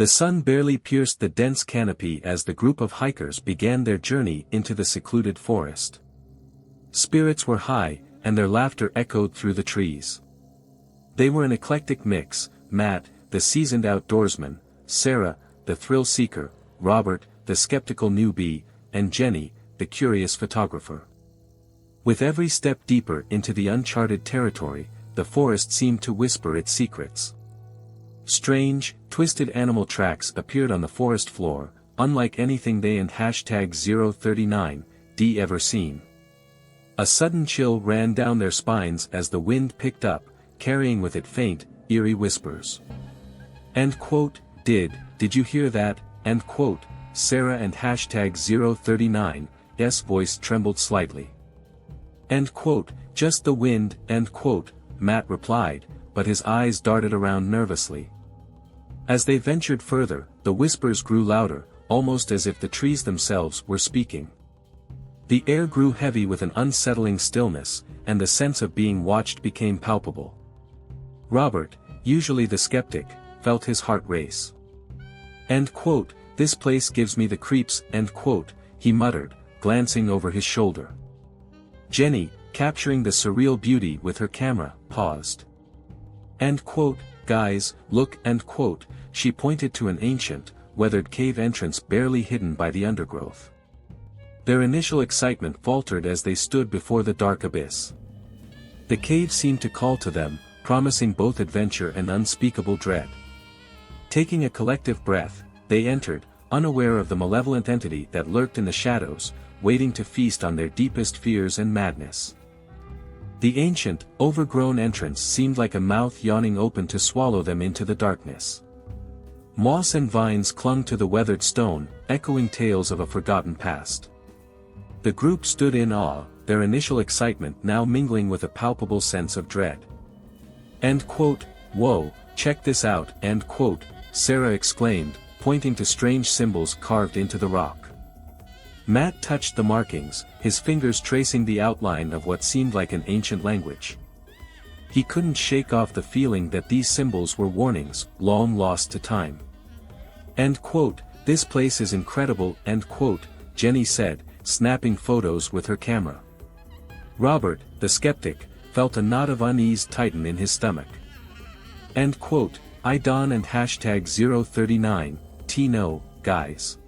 The sun barely pierced the dense canopy as the group of hikers began their journey into the secluded forest. Spirits were high, and their laughter echoed through the trees. They were an eclectic mix: Matt, the seasoned outdoorsman; Sarah, the thrill-seeker; Robert, the skeptical newbie; and Jenny, the curious photographer. With every step deeper into the uncharted territory, the forest seemed to whisper its secrets. Strange, twisted animal tracks appeared on the forest floor, unlike anything they and #039D ever seen. A sudden chill ran down their spines as the wind picked up, carrying with it faint, eerie whispers. Did you hear that? Sarah and #039's voice trembled slightly. Just the wind, Matt replied, but his eyes darted around nervously. As they ventured further, the whispers grew louder, almost as if the trees themselves were speaking. The air grew heavy with an unsettling stillness, and the sense of being watched became palpable. Robert, usually the skeptic, felt his heart race. This place gives me the creeps, he muttered, glancing over his shoulder. Jenny, capturing the surreal beauty with her camera, paused. Guys, look, she pointed to an ancient, weathered cave entrance barely hidden by the undergrowth. Their initial excitement faltered as they stood before the dark abyss. The cave seemed to call to them, promising both adventure and unspeakable dread. Taking a collective breath, they entered, unaware of the malevolent entity that lurked in the shadows, waiting to feast on their deepest fears and madness. The ancient, overgrown entrance seemed like a mouth yawning open to swallow them into the darkness. Moss and vines clung to the weathered stone, echoing tales of a forgotten past. The group stood in awe, their initial excitement now mingling with a palpable sense of dread. Whoa, check this out, Sarah exclaimed, pointing to strange symbols carved into the rock. Matt touched the markings, his fingers tracing the outline of what seemed like an ancient language. He couldn't shake off the feeling that these symbols were warnings, long lost to time. This place is incredible, Jenny said, snapping photos with her camera. Robert, the skeptic, felt a knot of unease tighten in his stomach. I Don and #039, no, guys.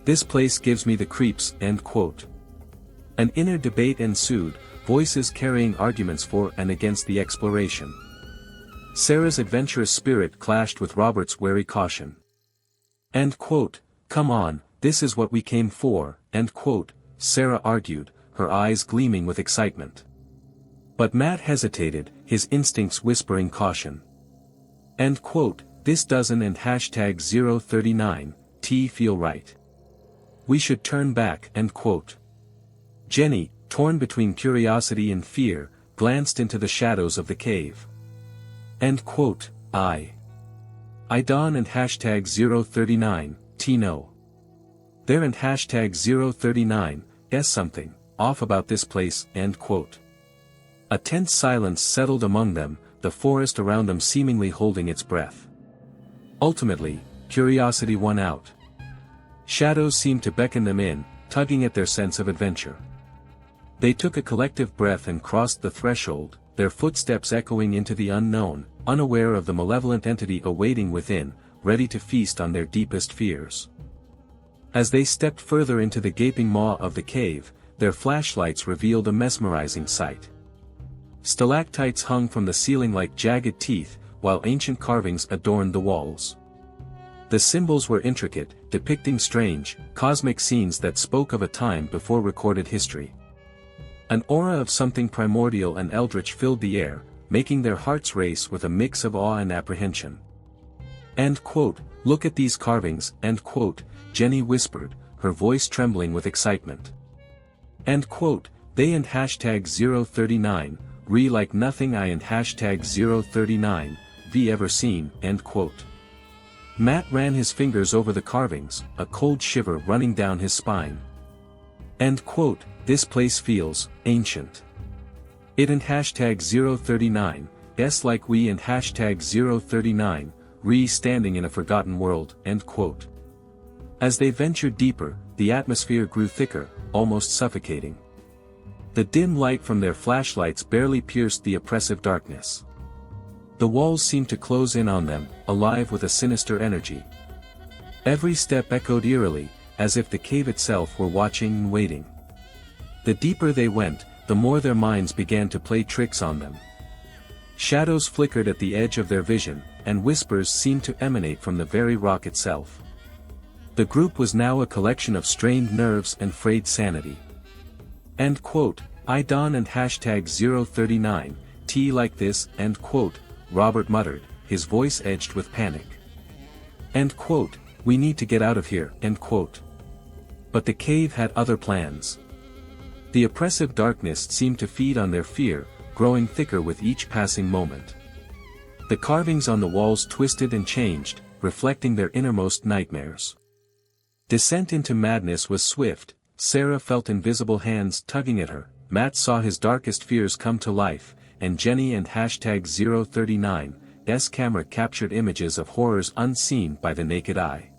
This place gives me the creeps, An inner debate ensued, voices carrying arguments for and against the exploration. Sarah's adventurous spirit clashed with Robert's wary caution. Come on, this is what we came for, Sarah argued, her eyes gleaming with excitement. But Matt hesitated, his instincts whispering caution. This doesn't and #039 feel right. We should turn back, Jenny, torn between curiosity and fear, glanced into the shadows of the cave. I Don and #039, no. There and #039, something off about this place, A tense silence settled among them, the forest around them seemingly holding its breath. Ultimately, curiosity won out. Shadows seemed to beckon them in, tugging at their sense of adventure. They took a collective breath and crossed the threshold, their footsteps echoing into the unknown, unaware of the malevolent entity awaiting within, ready to feast on their deepest fears. As they stepped further into the gaping maw of the cave, their flashlights revealed a mesmerizing sight. Stalactites hung from the ceiling like jagged teeth, while ancient carvings adorned the walls. The symbols were intricate, depicting strange, cosmic scenes that spoke of a time before recorded history. An aura of something primordial and eldritch filled the air, making their hearts race with a mix of awe and apprehension. Look at these carvings, Jenny whispered, her voice trembling with excitement. They and #039, like nothing I and #039, ever seen, Matt ran his fingers over the carvings, a cold shiver running down his spine. This place feels ancient. It and #039, like we and #039, standing in a forgotten world, end quote. As they ventured deeper, the atmosphere grew thicker, almost suffocating. The dim light from their flashlights barely pierced the oppressive darkness. The walls seemed to close in on them, alive with a sinister energy. Every step echoed eerily, as if the cave itself were watching and waiting. The deeper they went, the more their minds began to play tricks on them. Shadows flickered at the edge of their vision, and whispers seemed to emanate from the very rock itself. The group was now a collection of strained nerves and frayed sanity. End quote. I Don and hashtag 039, T like this, end quote, Robert muttered, his voice edged with panic. End quote. We need to get out of here, end quote. But the cave had other plans. The oppressive darkness seemed to feed on their fear, growing thicker with each passing moment. The carvings on the walls twisted and changed, reflecting their innermost nightmares. Descent into madness was swift. Sarah felt invisible hands tugging at her, Matt saw his darkest fears come to life, and Jenny and hashtag 039's camera captured images of horrors unseen by the naked eye.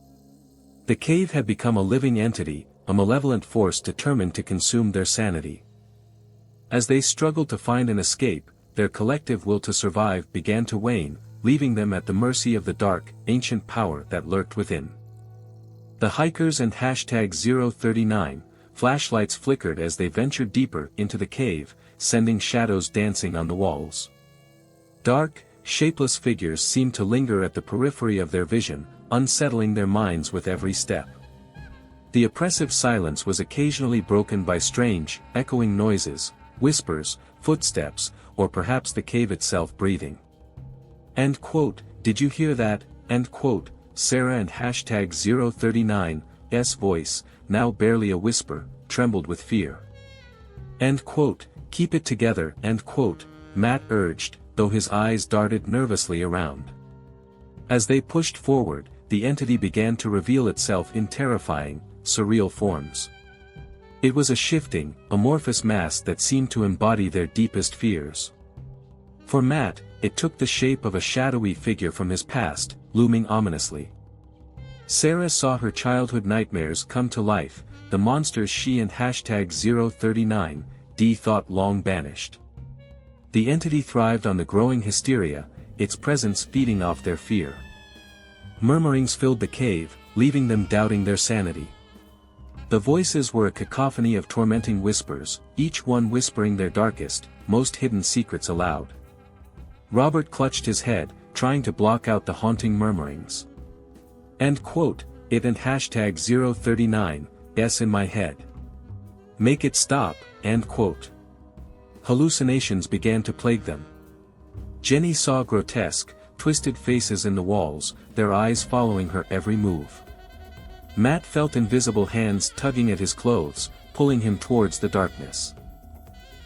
The cave had become a living entity, a malevolent force determined to consume their sanity. As they struggled to find an escape, their collective will to survive began to wane, leaving them at the mercy of the dark, ancient power that lurked within. The hikers and hashtag 039 flashlights flickered as they ventured deeper into the cave, sending shadows dancing on the walls. Dark, shapeless figures seemed to linger at the periphery of their vision, unsettling their minds with every step. The oppressive silence was occasionally broken by strange, echoing noises, whispers, footsteps, or perhaps the cave itself breathing. End quote. Did you hear that? End quote. Sarah and hashtag 039's voice, now barely a whisper, trembled with fear. End quote. Keep it together, end quote, Matt urged, though his eyes darted nervously around. As they pushed forward, the entity began to reveal itself in terrifying, surreal forms. It was a shifting, amorphous mass that seemed to embody their deepest fears. For Matt, it took the shape of a shadowy figure from his past, looming ominously. Sarah saw her childhood nightmares come to life, the monsters she and hashtag 039 thought long banished. The entity thrived on the growing hysteria, its presence feeding off their fear. Murmurings filled the cave, leaving them doubting their sanity. The voices were a cacophony of tormenting whispers, each one whispering their darkest, most hidden secrets aloud. Robert clutched his head, trying to block out the haunting murmurings. End quote. It and hashtag 039's in my head. Make it stop, end quote. Hallucinations began to plague them. Jenny saw grotesque, twisted faces in the walls, their eyes following her every move. Matt felt invisible hands tugging at his clothes, pulling him towards the darkness.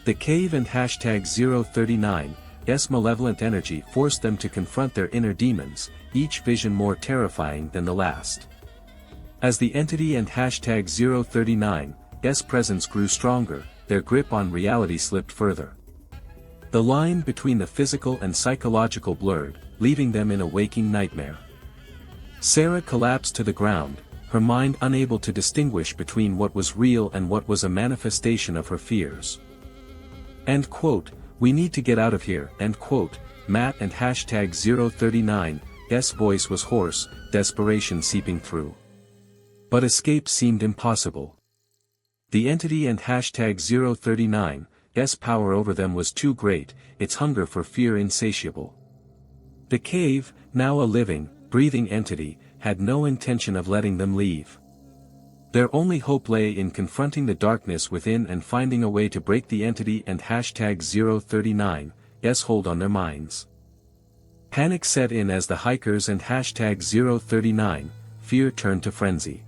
The cave and hashtag 039's malevolent energy forced them to confront their inner demons, each vision more terrifying than the last. As the entity and hashtag 039's presence grew stronger, their grip on reality slipped further. The line between the physical and psychological blurred, leaving them in a waking nightmare. Sarah collapsed to the ground, her mind unable to distinguish between what was real and what was a manifestation of her fears. End quote. We need to get out of here, end quote. Matt and hashtag 039's voice was hoarse, desperation seeping through. But escape seemed impossible. The entity and hashtag 039's power over them was too great, its hunger for fear insatiable. The cave, now a living, breathing entity, had no intention of letting them leave. Their only hope lay in confronting the darkness within and finding a way to break the entity and hashtag 039's hold on their minds. Panic set in as the hikers and hashtag 039 fear turned to frenzy.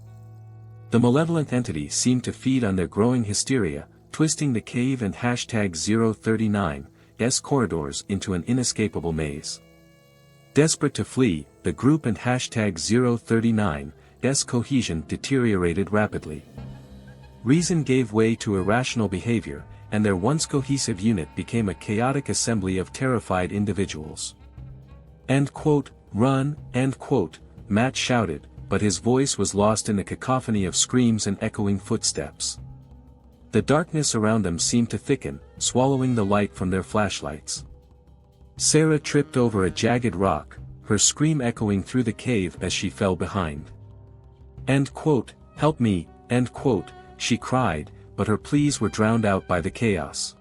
The malevolent entity seemed to feed on their growing hysteria, twisting the cave and hashtag 039's corridors into an inescapable maze. Desperate to flee, the group and hashtag 039's cohesion deteriorated rapidly. Reason gave way to irrational behavior, and their once cohesive unit became a chaotic assembly of terrified individuals. End quote. "Run," end quote, Matt shouted, but his voice was lost in a cacophony of screams and echoing footsteps. The darkness around them seemed to thicken, swallowing the light from their flashlights. Sarah tripped over a jagged rock, her scream echoing through the cave as she fell behind. End quote, "Help me," end quote, she cried, but her pleas were drowned out by the chaos.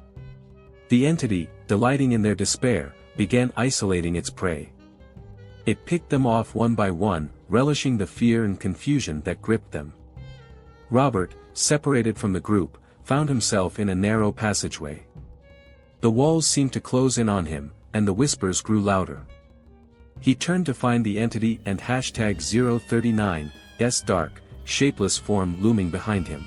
The entity, delighting in their despair, began isolating its prey. It picked them off one by one, relishing the fear and confusion that gripped them. Robert, separated from the group, found himself in a narrow passageway. The walls seemed to close in on him, and the whispers grew louder. He turned to find the entity and #039's dark, shapeless form looming behind him.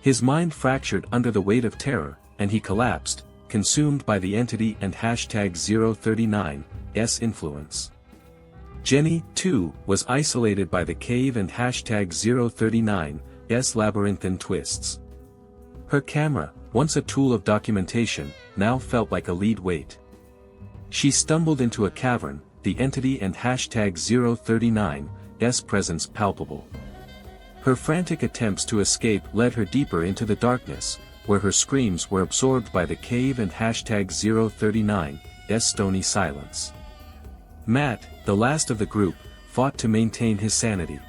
His mind fractured under the weight of terror, and he collapsed, consumed by the entity and #039's influence. Jenny, too, was isolated by the cave and #039's labyrinthine twists. Her camera, once a tool of documentation, now felt like a lead weight. She stumbled into a cavern, the entity and #039's presence palpable. Her frantic attempts to escape led her deeper into the darkness, where her screams were absorbed by the cave and #039's stony silence. Matt, the last of the group, fought to maintain his sanity.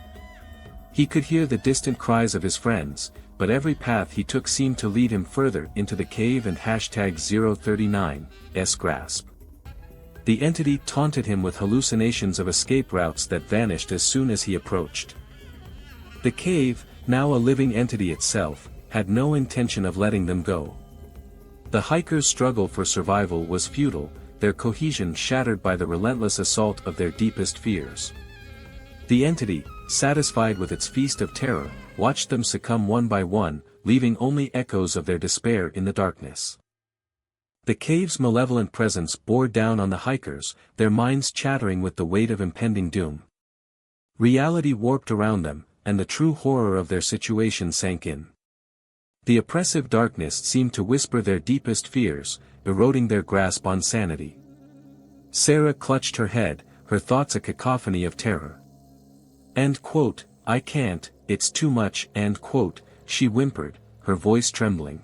He could hear the distant cries of his friends, but every path he took seemed to lead him further into the cave and #039's grasp. The entity taunted him with hallucinations of escape routes that vanished as soon as he approached. The cave, now a living entity itself, had no intention of letting them go. The hikers' struggle for survival was futile, their cohesion shattered by the relentless assault of their deepest fears. The entity, satisfied with its feast of terror, watched them succumb one by one, leaving only echoes of their despair in the darkness. The cave's malevolent presence bore down on the hikers, their minds chattering with the weight of impending doom. Reality warped around them, and the true horror of their situation sank in. The oppressive darkness seemed to whisper their deepest fears, eroding their grasp on sanity. Sarah clutched her head, her thoughts a cacophony of terror. End quote, "I can't, it's too much," end quote, she whimpered, her voice trembling.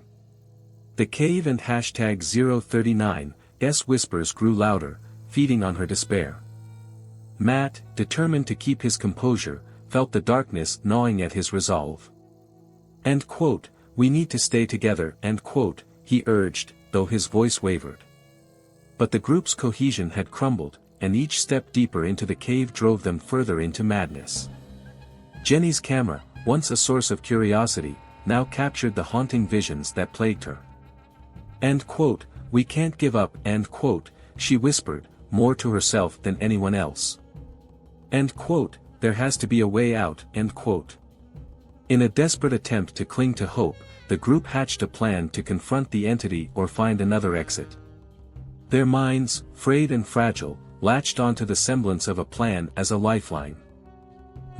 The cave and #039's whispers grew louder, feeding on her despair. Matt, determined to keep his composure, felt the darkness gnawing at his resolve. End quote, "We need to stay together," end quote, he urged, though his voice wavered. But the group's cohesion had crumbled, and each step deeper into the cave drove them further into madness. Jenny's camera, once a source of curiosity, now captured the haunting visions that plagued her. End quote, "We can't give up," end quote, she whispered, more to herself than anyone else. End quote, "There has to be a way out," end quote. In a desperate attempt to cling to hope, the group hatched a plan to confront the entity or find another exit. Their minds, frayed and fragile, latched onto the semblance of a plan as a lifeline.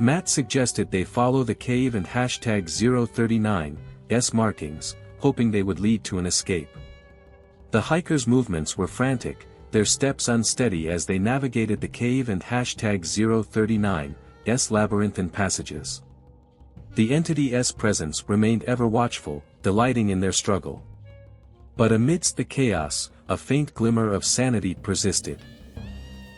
Matt suggested they follow the cave and #039's markings, hoping they would lead to an escape. The hikers' movements were frantic, their steps unsteady as they navigated the cave and #039's labyrinthine passages. The entity's presence remained ever watchful, delighting in their struggle. But amidst the chaos, a faint glimmer of sanity persisted.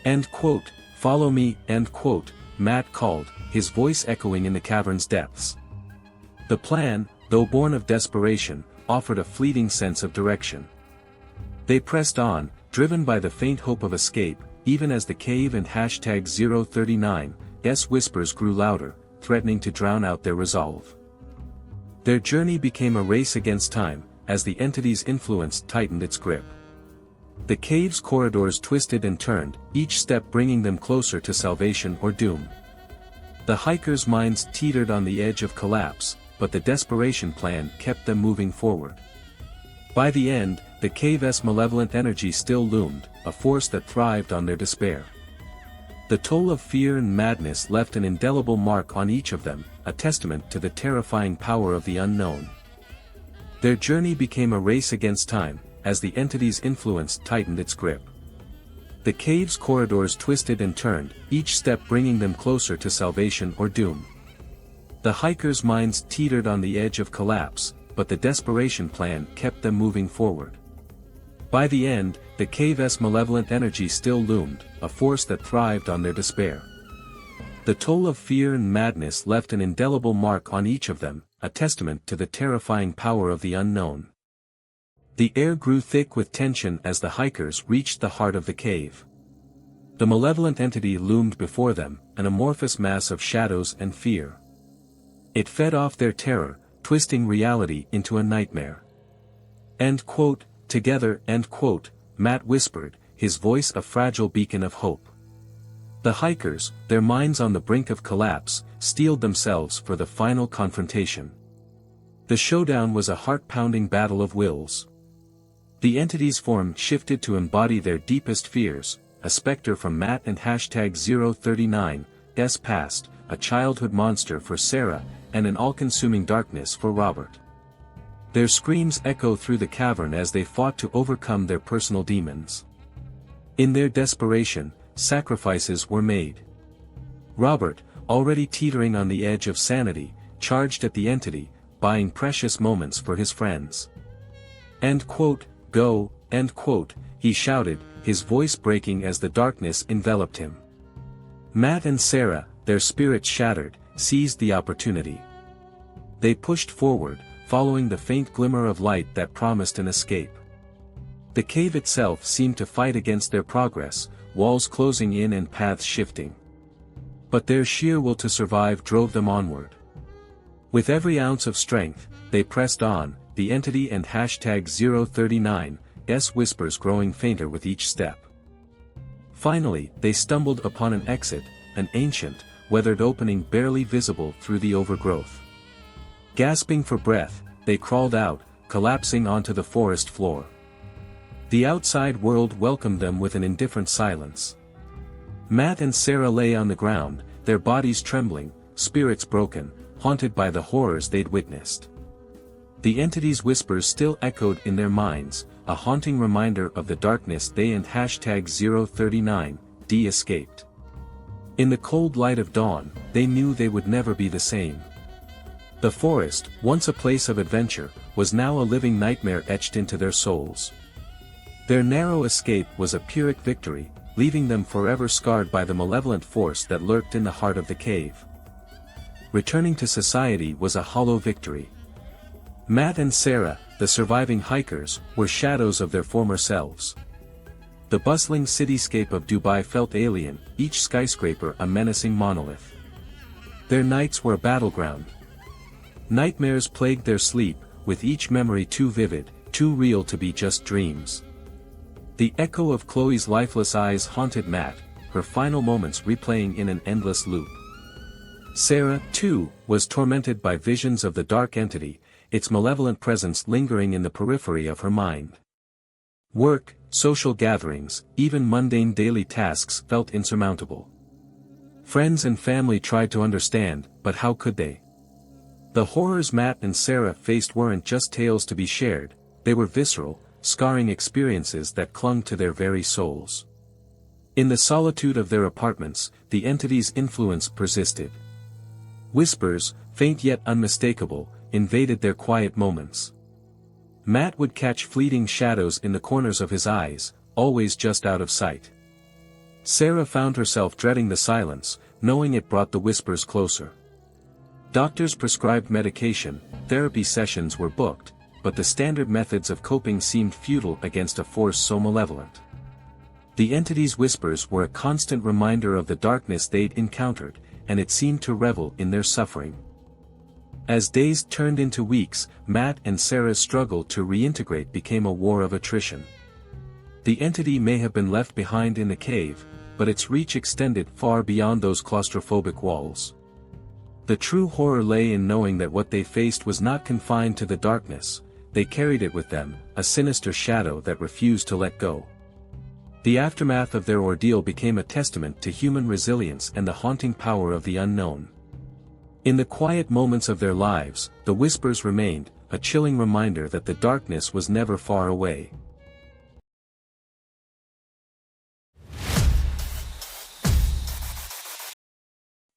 End quote, "Follow me," end quote, Matt called, his voice echoing in the cavern's depths. The plan, though born of desperation, offered a fleeting sense of direction. They pressed on, driven by the faint hope of escape, even as the cave and #039's whispers grew louder, threatening to drown out their resolve. Their journey became a race against time, as the entity's influence tightened its grip. The cave's corridors twisted and turned, each step bringing them closer to salvation or doom. The hikers' minds teetered on the edge of collapse, but the desperation plan kept them moving forward. By the end, the cave's malevolent energy still loomed, a force that thrived on their despair. The toll of fear and madness left an indelible mark on each of them, a testament to the terrifying power of the unknown. Their journey became a race against time, as the entity's influence tightened its grip. The cave's corridors twisted and turned, each step bringing them closer to salvation or doom. The hikers' minds teetered on the edge of collapse, but the desperation plan kept them moving forward. By the end, the cave's malevolent energy still loomed, a force that thrived on their despair. The toll of fear and madness left an indelible mark on each of them, a testament to the terrifying power of the unknown. The air grew thick with tension as the hikers reached the heart of the cave. The malevolent entity loomed before them, an amorphous mass of shadows and fear. It fed off their terror, twisting reality into a nightmare. End quote, together, end quote, Matt whispered, his voice a fragile beacon of hope. The hikers, their minds on the brink of collapse, steeled themselves for the final confrontation. The showdown was a heart-pounding battle of wills. The entity's form shifted to embody their deepest fears, a specter from Matt and #039's past, a childhood monster for Sarah, and an all-consuming darkness for Robert. Their screams echo through the cavern as they fought to overcome their personal demons. In their desperation, sacrifices were made. Robert, already teetering on the edge of sanity, charged at the entity, buying precious moments for his friends. End quote, go, end quote, he shouted, his voice breaking as the darkness enveloped him. Matt and Sarah, their spirits shattered, seized the opportunity. They pushed forward, following the faint glimmer of light that promised an escape. The cave itself seemed to fight against their progress, walls closing in and paths shifting. But their sheer will to survive drove them onward. With every ounce of strength, they pressed on, the entity and #039's whispers growing fainter with each step. Finally, they stumbled upon an exit, an ancient, weathered opening barely visible through the overgrowth. Gasping for breath, they crawled out, collapsing onto the forest floor. The outside world welcomed them with an indifferent silence. Matt and Sarah lay on the ground, their bodies trembling, spirits broken, haunted by the horrors they'd witnessed. The entity's whispers still echoed in their minds, a haunting reminder of the darkness they and #039 escaped. In the cold light of dawn, they knew they would never be the same. The forest, once a place of adventure, was now a living nightmare etched into their souls. Their narrow escape was a Pyrrhic victory, leaving them forever scarred by the malevolent force that lurked in the heart of the cave. Returning to society was a hollow victory. Matt and Sarah, the surviving hikers, were shadows of their former selves. The bustling cityscape of Dubai felt alien, each skyscraper a menacing monolith. Their nights were a battleground. Nightmares plagued their sleep, with each memory too vivid, too real to be just dreams. The echo of Chloe's lifeless eyes haunted Matt, her final moments replaying in an endless loop. Sarah, too, was tormented by visions of the dark entity, its malevolent presence lingering in the periphery of her mind. Work, social gatherings, even mundane daily tasks felt insurmountable. Friends and family tried to understand, but how could they? The horrors Matt and Sarah faced weren't just tales to be shared, they were visceral, scarring experiences that clung to their very souls. In the solitude of their apartments, the entity's influence persisted. Whispers, faint yet unmistakable, invaded their quiet moments. Matt would catch fleeting shadows in the corners of his eyes, always just out of sight. Sarah found herself dreading the silence, knowing it brought the whispers closer. Doctors prescribed medication, therapy sessions were booked, but the standard methods of coping seemed futile against a force so malevolent. The entity's whispers were a constant reminder of the darkness they'd encountered, and it seemed to revel in their suffering. As days turned into weeks, Matt and Sarah's struggle to reintegrate became a war of attrition. The entity may have been left behind in the cave, but its reach extended far beyond those claustrophobic walls. The true horror lay in knowing that what they faced was not confined to the darkness, they carried it with them, a sinister shadow that refused to let go. The aftermath of their ordeal became a testament to human resilience and the haunting power of the unknown. In the quiet moments of their lives, the whispers remained, a chilling reminder that the darkness was never far away.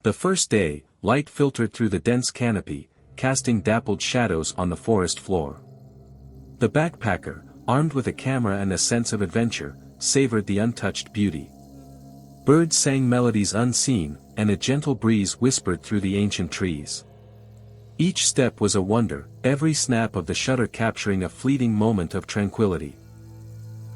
The first day, light filtered through the dense canopy, casting dappled shadows on the forest floor. The backpacker, armed with a camera and a sense of adventure, savored the untouched beauty. Birds sang melodies unseen, and a gentle breeze whispered through the ancient trees. Each step was a wonder, every snap of the shutter capturing a fleeting moment of tranquility.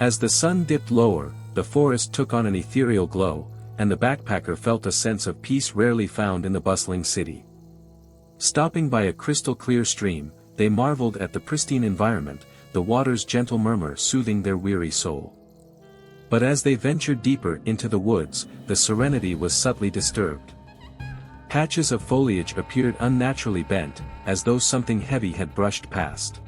As the sun dipped lower, the forest took on an ethereal glow, and the backpacker felt a sense of peace rarely found in the bustling city. Stopping by a crystal-clear stream, they marveled at the pristine environment, the water's gentle murmur soothing their weary soul. But as they ventured deeper into the woods, the serenity was subtly disturbed. Patches of foliage appeared unnaturally bent, as though something heavy had brushed past.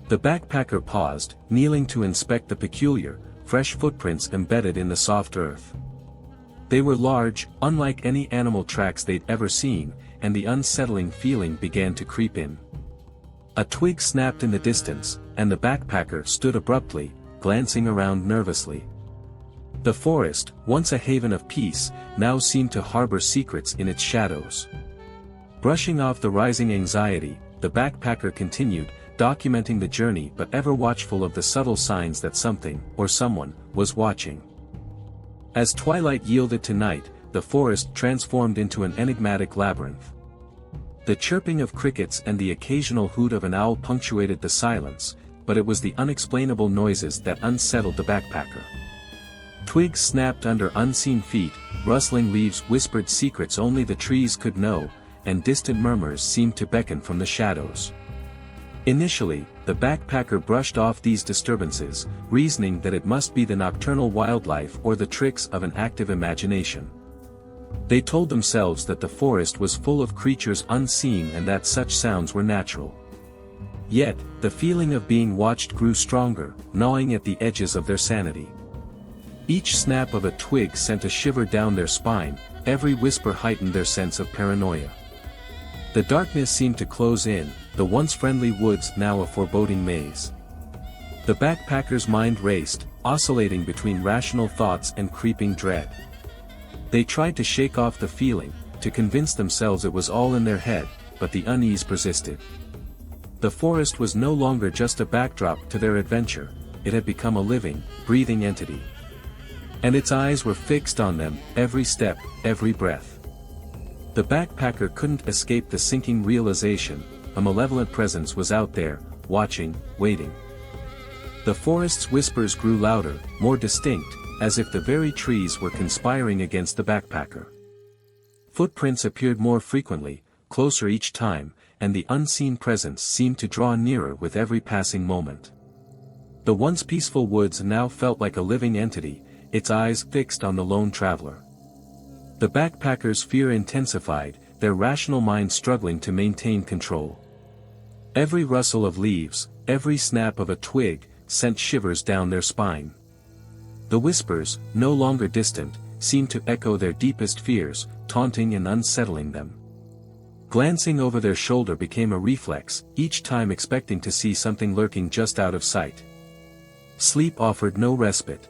The backpacker paused, kneeling to inspect the peculiar, fresh footprints embedded in the soft earth. They were large, unlike any animal tracks they'd ever seen, and the unsettling feeling began to creep in. A twig snapped in the distance, and the backpacker stood abruptly, glancing around nervously. The forest, once a haven of peace, now seemed to harbor secrets in its shadows. Brushing off the rising anxiety, the backpacker continued, documenting the journey but ever watchful of the subtle signs that something, or someone, was watching. As twilight yielded to night, the forest transformed into an enigmatic labyrinth. The chirping of crickets and the occasional hoot of an owl punctuated the silence, but it was the unexplainable noises that unsettled the backpacker. Twigs snapped under unseen feet, rustling leaves whispered secrets only the trees could know, and distant murmurs seemed to beckon from the shadows. Initially, the backpacker brushed off these disturbances, reasoning that it must be the nocturnal wildlife or the tricks of an active imagination. They told themselves that the forest was full of creatures unseen and that such sounds were natural. Yet, the feeling of being watched grew stronger, gnawing at the edges of their sanity. Each snap of a twig sent a shiver down their spine, every whisper heightened their sense of paranoia. The darkness seemed to close in, the once friendly woods now a foreboding maze. The backpacker's mind raced, oscillating between rational thoughts and creeping dread. They tried to shake off the feeling, to convince themselves it was all in their head, but the unease persisted. The forest was no longer just a backdrop to their adventure, it had become a living, breathing entity. And its eyes were fixed on them, every step, every breath. The backpacker couldn't escape the sinking realization, a malevolent presence was out there, watching, waiting. The forest's whispers grew louder, more distinct, as if the very trees were conspiring against the backpacker. Footprints appeared more frequently, closer each time, and the unseen presence seemed to draw nearer with every passing moment. The once peaceful woods now felt like a living entity, its eyes fixed on the lone traveler. The backpacker's fear intensified, their rational mind struggling to maintain control. Every rustle of leaves, every snap of a twig, sent shivers down their spine. The whispers, no longer distant, seemed to echo their deepest fears, taunting and unsettling them. Glancing over their shoulder became a reflex, each time expecting to see something lurking just out of sight. Sleep offered no respite.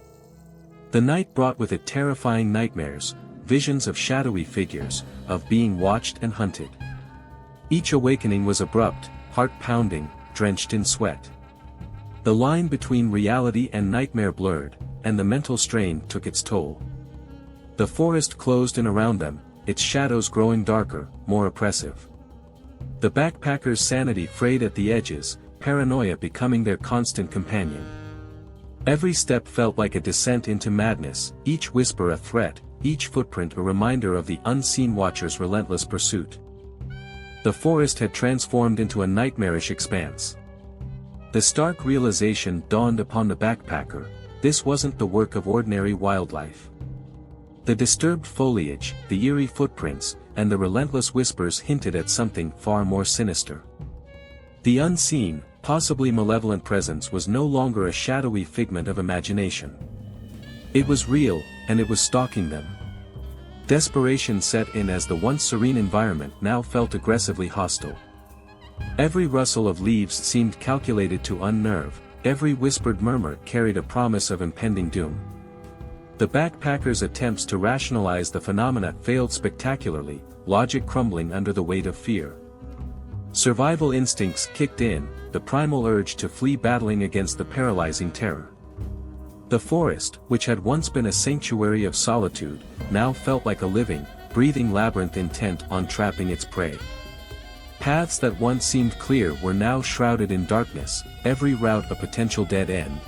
The night brought with it terrifying nightmares, visions of shadowy figures, of being watched and hunted. Each awakening was abrupt, heart-pounding, drenched in sweat. The line between reality and nightmare blurred, and the mental strain took its toll. The forest closed in around them, its shadows growing darker, more oppressive. The backpacker's sanity frayed at the edges, paranoia becoming their constant companion. Every step felt like a descent into madness, each whisper a threat, each footprint a reminder of the unseen watcher's relentless pursuit. The forest had transformed into a nightmarish expanse. The stark realization dawned upon the backpacker, this wasn't the work of ordinary wildlife. The disturbed foliage, the eerie footprints, and the relentless whispers hinted at something far more sinister. The unseen, possibly malevolent presence was no longer a shadowy figment of imagination. It was real, and it was stalking them. Desperation set in as the once serene environment now felt aggressively hostile. Every rustle of leaves seemed calculated to unnerve, every whispered murmur carried a promise of impending doom. The backpackers' attempts to rationalize the phenomena failed spectacularly, logic crumbling under the weight of fear. Survival instincts kicked in, the primal urge to flee battling against the paralyzing terror. The forest, which had once been a sanctuary of solitude, now felt like a living, breathing labyrinth intent on trapping its prey. Paths that once seemed clear were now shrouded in darkness, every route a potential dead end.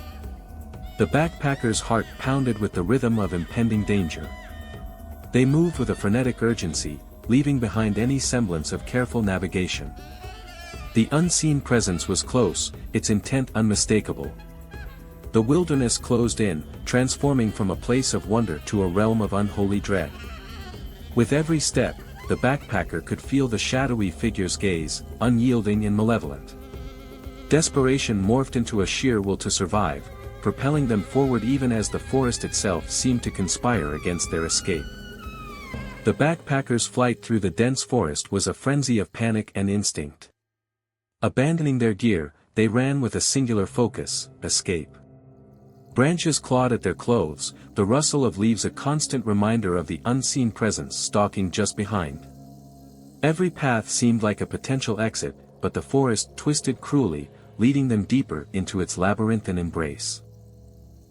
The backpacker's heart pounded with the rhythm of impending danger. They moved with a frenetic urgency, leaving behind any semblance of careful navigation. The unseen presence was close, its intent unmistakable. The wilderness closed in, transforming from a place of wonder to a realm of unholy dread. With every step, the backpacker could feel the shadowy figure's gaze, unyielding and malevolent. Desperation morphed into a sheer will to survive, propelling them forward even as the forest itself seemed to conspire against their escape. The backpackers' flight through the dense forest was a frenzy of panic and instinct. Abandoning their gear, they ran with a singular focus: escape. Branches clawed at their clothes, the rustle of leaves a constant reminder of the unseen presence stalking just behind. Every path seemed like a potential exit, but the forest twisted cruelly, leading them deeper into its labyrinthine embrace.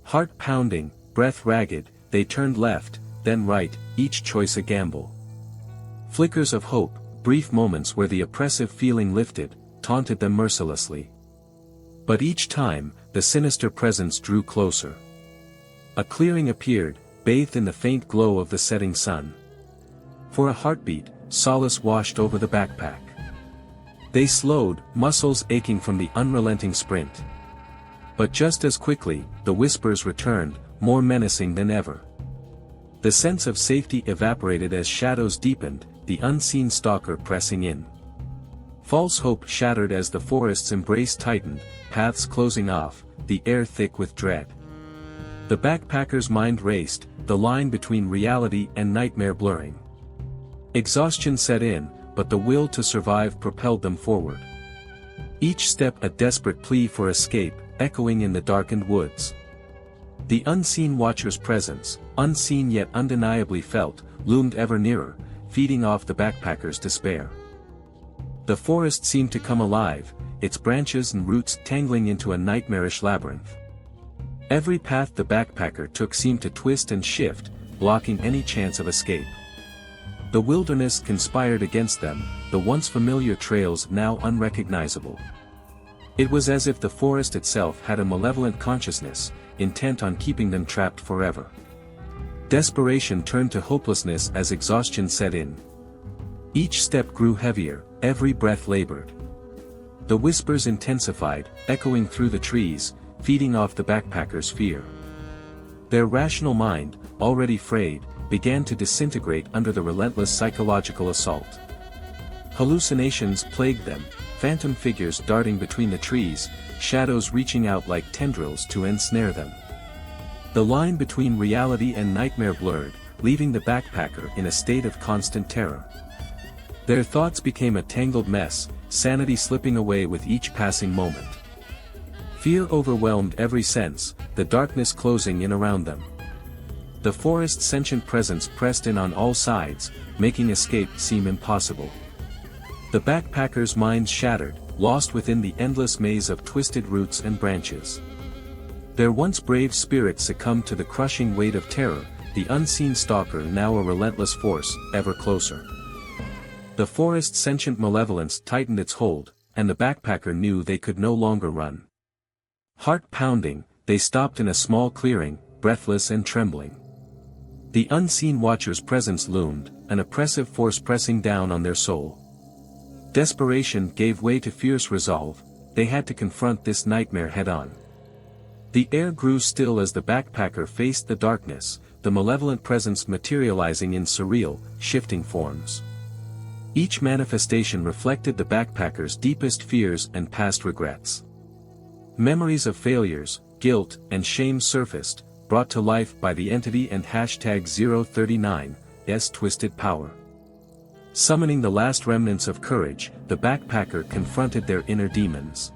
Heart pounding, breath ragged, they turned left, then right, each choice a gamble. Flickers of hope, brief moments where the oppressive feeling lifted, taunted them mercilessly. But each time, the sinister presence drew closer. A clearing appeared, bathed in the faint glow of the setting sun. For a heartbeat, solace washed over the backpack. They slowed, muscles aching from the unrelenting sprint. But just as quickly, the whispers returned, more menacing than ever. The sense of safety evaporated as shadows deepened, the unseen stalker pressing in. False hope shattered as the forest's embrace tightened, paths closing off, the air thick with dread. The backpacker's mind raced, the line between reality and nightmare blurring. Exhaustion set in, but the will to survive propelled them forward. Each step a desperate plea for escape, echoing in the darkened woods. The unseen watcher's presence, unseen yet undeniably felt, loomed ever nearer, feeding off the backpacker's despair. The forest seemed to come alive, its branches and roots tangling into a nightmarish labyrinth. Every path the backpacker took seemed to twist and shift, blocking any chance of escape. The wilderness conspired against them, the once familiar trails now unrecognizable. It was as if the forest itself had a malevolent consciousness, intent on keeping them trapped forever. Desperation turned to hopelessness as exhaustion set in. Each step grew heavier, every breath labored. The whispers intensified, echoing through the trees, feeding off the backpacker's fear. Their rational mind, already frayed, began to disintegrate under the relentless psychological assault. Hallucinations plagued them, phantom figures darting between the trees, shadows reaching out like tendrils to ensnare them. The line between reality and nightmare blurred, leaving the backpacker in a state of constant terror. Their thoughts became a tangled mess, sanity slipping away with each passing moment. Fear overwhelmed every sense, the darkness closing in around them. The forest's sentient presence pressed in on all sides, making escape seem impossible. The backpacker's mind shattered, lost within the endless maze of twisted roots and branches. Their once brave spirit succumbed to the crushing weight of terror, the unseen stalker now a relentless force, ever closer. The forest's sentient malevolence tightened its hold, and the backpacker knew they could no longer run. Heart pounding, they stopped in a small clearing, breathless and trembling. The unseen watcher's presence loomed, an oppressive force pressing down on their soul. Desperation gave way to fierce resolve, they had to confront this nightmare head-on. The air grew still as the backpacker faced the darkness, the malevolent presence materializing in surreal, shifting forms. Each manifestation reflected the backpacker's deepest fears and past regrets. Memories of failures, guilt, and shame surfaced, brought to life by the entity and #039's twisted power. Summoning the last remnants of courage, the backpacker confronted their inner demons.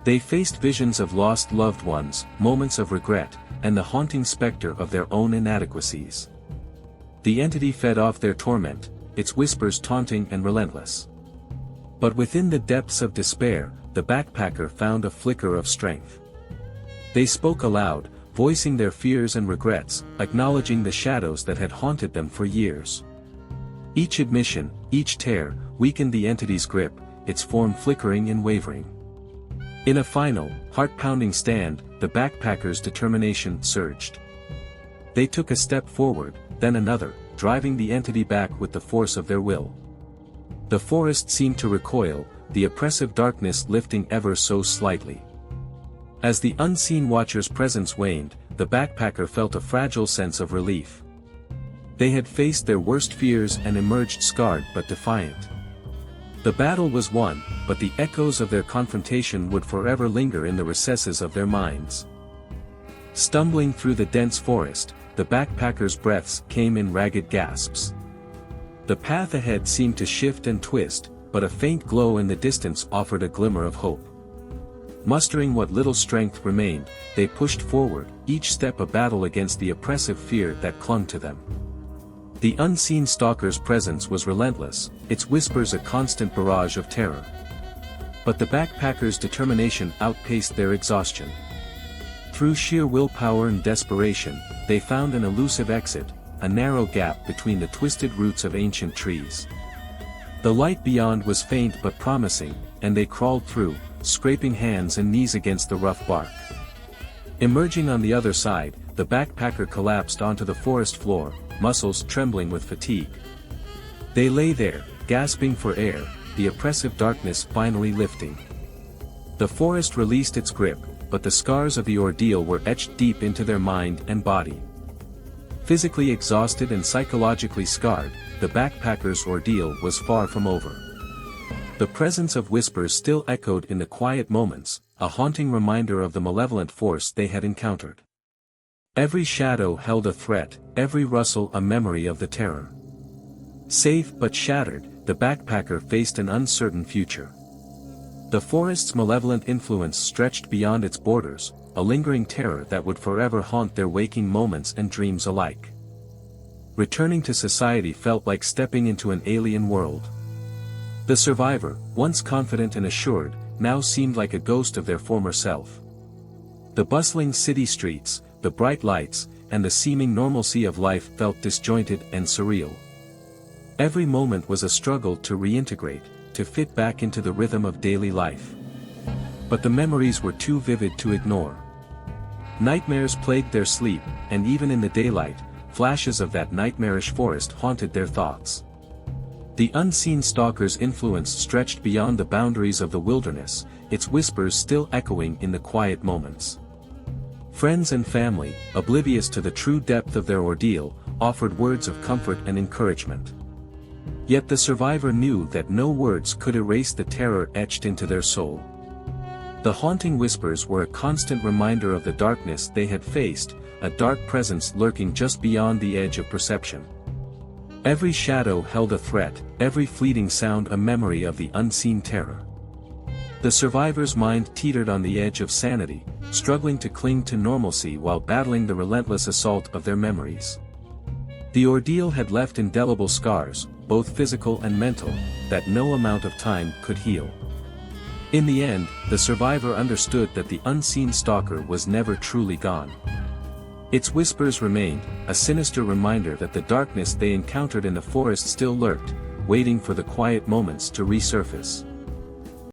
They faced visions of lost loved ones, moments of regret, and the haunting specter of their own inadequacies. The entity fed off their torment, its whispers taunting and relentless. But within the depths of despair, the backpacker found a flicker of strength. They spoke aloud, voicing their fears and regrets, acknowledging the shadows that had haunted them for years. Each admission, each tear, weakened the entity's grip, its form flickering and wavering. In a final, heart-pounding stand, the backpackers' determination surged. They took a step forward, then another, driving the entity back with the force of their will. The forest seemed to recoil, the oppressive darkness lifting ever so slightly. As the unseen watcher's presence waned, the backpacker felt a fragile sense of relief. They had faced their worst fears and emerged scarred but defiant. The battle was won, but the echoes of their confrontation would forever linger in the recesses of their minds. Stumbling through the dense forest, the backpackers' breaths came in ragged gasps. The path ahead seemed to shift and twist, but a faint glow in the distance offered a glimmer of hope. Mustering what little strength remained, they pushed forward, each step a battle against the oppressive fear that clung to them. The unseen stalker's presence was relentless, its whispers a constant barrage of terror. But the backpackers' determination outpaced their exhaustion. Through sheer willpower and desperation, they found an elusive exit, a narrow gap between the twisted roots of ancient trees. The light beyond was faint but promising, and they crawled through, scraping hands and knees against the rough bark. Emerging on the other side, the backpacker collapsed onto the forest floor, muscles trembling with fatigue. They lay there, gasping for air, the oppressive darkness finally lifting. The forest released its grip, but the scars of the ordeal were etched deep into their mind and body. Physically exhausted and psychologically scarred, the backpackers' ordeal was far from over. The presence of whispers still echoed in the quiet moments, a haunting reminder of the malevolent force they had encountered. Every shadow held a threat, every rustle a memory of the terror. Safe but shattered, the backpacker faced an uncertain future. The forest's malevolent influence stretched beyond its borders, a lingering terror that would forever haunt their waking moments and dreams alike. Returning to society felt like stepping into an alien world. The survivor, once confident and assured, now seemed like a ghost of their former self. The bustling city streets, the bright lights, and the seeming normalcy of life felt disjointed and surreal. Every moment was a struggle to reintegrate, to fit back into the rhythm of daily life. But the memories were too vivid to ignore. Nightmares plagued their sleep, and even in the daylight, flashes of that nightmarish forest haunted their thoughts. The unseen stalker's influence stretched beyond the boundaries of the wilderness, its whispers still echoing in the quiet moments. Friends and family, oblivious to the true depth of their ordeal, offered words of comfort and encouragement. Yet the survivor knew that no words could erase the terror etched into their soul. The haunting whispers were a constant reminder of the darkness they had faced, a dark presence lurking just beyond the edge of perception. Every shadow held a threat, every fleeting sound a memory of the unseen terror. The survivor's mind teetered on the edge of sanity, struggling to cling to normalcy while battling the relentless assault of their memories. The ordeal had left indelible scars, both physical and mental, that no amount of time could heal. In the end, the survivor understood that the unseen stalker was never truly gone. Its whispers remained, a sinister reminder that the darkness they encountered in the forest still lurked, waiting for the quiet moments to resurface.